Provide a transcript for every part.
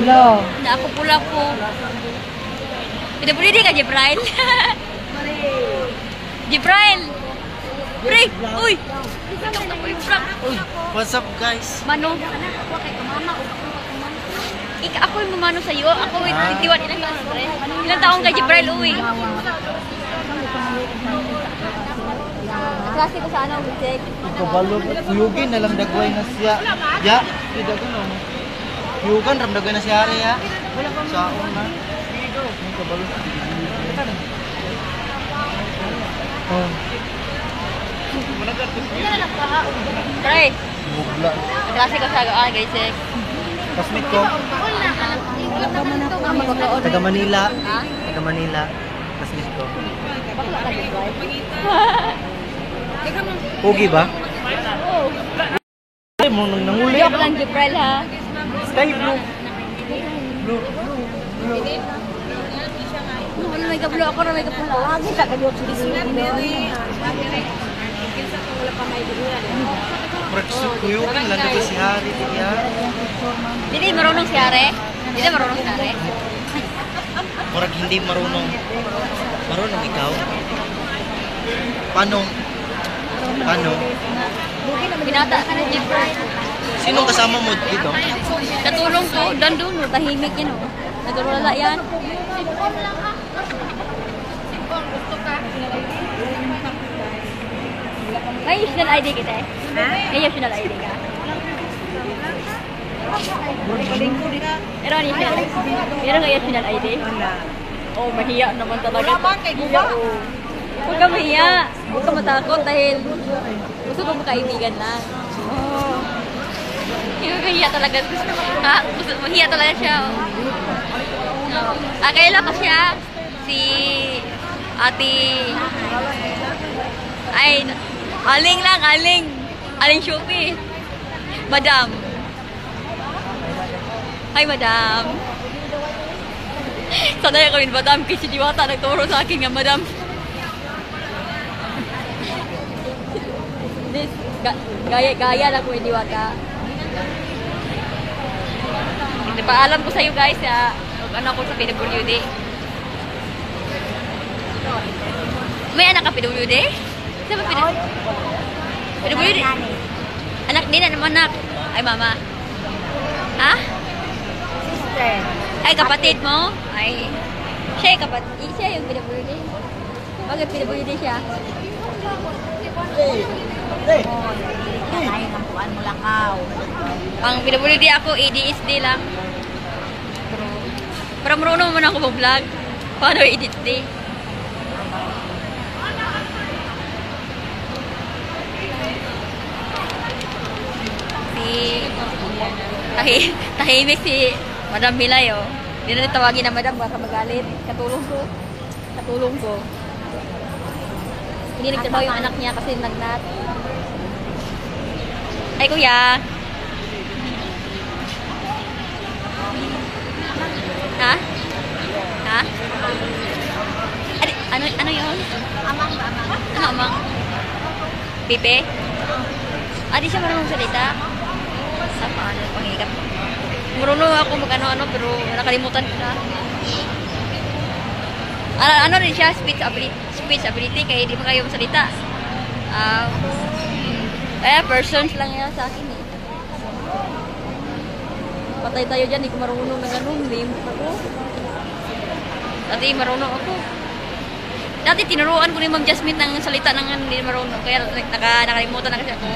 Hello. Na ako pula po. Pwede ka, Jibrail. Jibrail. Pre, uy. Uy, what's up guys? Mano. Ako yung mamano sa iyo. Ako yung titiwan ilang taon, pre. Ilang taon ka, Jibrail, uy. Klase ko sa ano, Witek. Kabalo, kuyugin na lang dagway na siya. Ya, di dagan no. Kuyugan ram dagway na siya ari ya. Sa una. Kabalo. Oh. Pre, Bugla. klase ko sa guys, eh. Kasmit ko. Taga Manila. Taga Manila. Kasmit ko. Pugi ba? Oo. Ay, mo nang nanguli. Joke lang, Jibrail, ha? Sky blue. Blue. Ano may kablo ako na may kapula. Lagi sa kadyot sa Kuyugin lang dagway si Hari diya. Hindi marunong si Are. Hindi marunong si Are. Murag hindi marunong. Marunong ikaw. Paano? Binata ka na, Jibrail. Sinong kasama mo dito? Katulong ko, dandun, tahimik yan, oh. Nagulala yan. May national ID kita eh. May national ID ka. Meron national ID? Oh, mahiya naman talaga. Mahiya, oh. Huwag ka mahiya. Huwag ka matakot dahil gusto ko makaibigan lang. Oh. Mahiya talaga. Mahiya talaga siya, oh. Kaila ko siya. Si Ate... Ay, Aling lang, Aling. Aling Shopee. Madam. Hi, Madam. Sanay ako rin, Madam. Kasi Diwata nagturo sa akin nga, Madam. Gaya lang ko yung Diwata. Paalam ko sa'yo, guys, ano ako sa PWD. May anak ka PWD? Saan ba PWD? Anak din, ano anak? Ay, mama. Ha? Sister. Ay, kapatid mo? Ay, siya yung kapatid. Siya yung PWD. Bakit PWD siya? Kanahin ang kuan mo lakaw. Ang PWD ako, ADSD lang. Pero marunong naman ako mag-vlog. Paano edit day? Tahimik si Madam Milay, oh. Hindi na tawagin na Madam, baka magalit. Katulong ko. Hindi nagtrabaho yung anak niya kasi nagnat. Ay, kuya. Ha? Ano yun? Amang. Ano, amang? Pipe? Di siya marunong salita? Sa paano, pangikap. Marunong ako mag-ano-ano, pero nakalimutan ko na. Ano rin siya, speech ability, kaya di mo kayo masalita. Kaya persons lang yan sa akin eh. Patay tayo dyan, hindi ko marunong na gano'n, limit ako. Dati marunong ako. Dati tinuruan ko ni Ma'am Jasmine ng salita ng hindi marunong, kaya nakalimutan na kasi ako.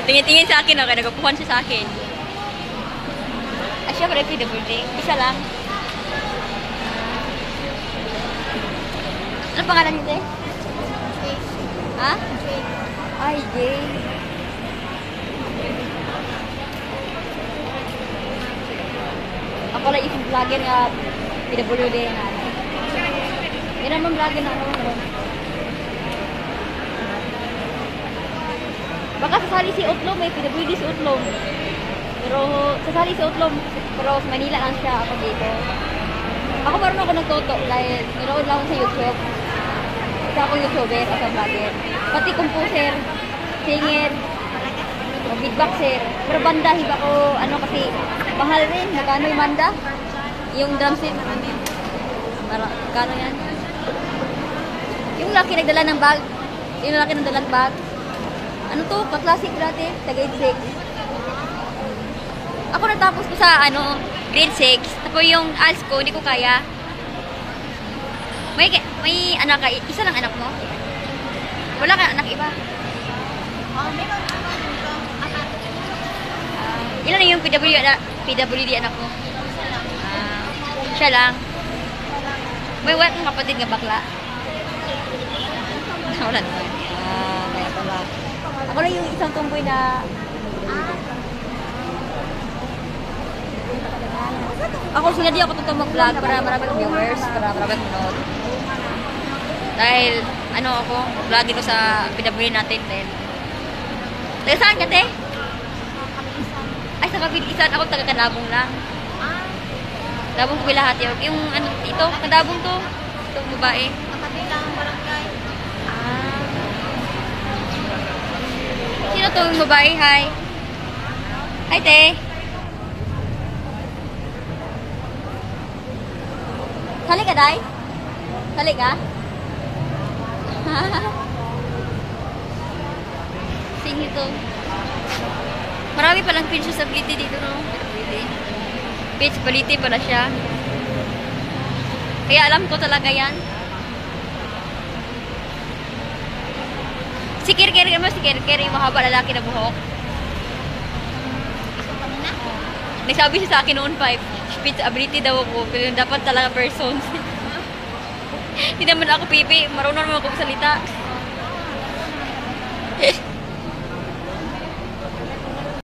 Tingin-tingin sa akin, okay, nagapuhan siya sa akin. Ay, siya pala PWD. Isa lang. Ano pangalan niyo, te? Ha? Ay, Jay. Ako lang isang vlogger nga PWD nga. Hindi naman vlogger na ano. Baka sasali si Utlong, may PWD si Utlong. Pero sasali si Utlong, pero sa Manila lang siya ako dito. Ako marunong ako nagtuto dahil niroon lang ako sa YouTube. Isa ako YouTuber, ako vlogger. Pati composer, singer. boxer. Pero banda, hiba ko, ano kasi, mahal rin. Magkano yung banda? Yung drum set. Magkano yan? Yung laki nagdala ng bag. Yung laki nagdala ng bag. Ano to? Ka-classic dati. Grade 6. Ako natapos ko sa, grade 6. Tapos yung ALS ko, hindi ko kaya. May anak ka, isa lang anak mo? Wala ka anak iba? Ilan na yung PWD anak mo? Siya lang. May wala kang kapatid nga bakla? Wala naman. Kaya pala. Ako lang yung isang tumboy na... Ako sila di ako tutong mag-vlog para marami kong viewers, para marami kong nood. Dahil, ako, vlogin ko sa PWD natin din. Taga saan ka, te? Ay, sa Kabilisan. Ako taga Kadabong lang. Kadabong ko lahat yun. Yung, ito, Kadabong to. Itong babae. Kabilang barangay. Sino to yung babae? Hi. Hi, te. Sali ka, Day? Sali ka? Sing ito. Marami palang pinch stability dito, no? Pinch stability pala siya. Kaya alam ko talaga yan. Si Kirkir mo, si Kirkir, yung mahaba lalaki na buhok. Nagsabi siya sa akin noon 5. Speech ability daw ako, pero dapat talaga persons. Hindi naman ako pipi, marunong naman ako salita.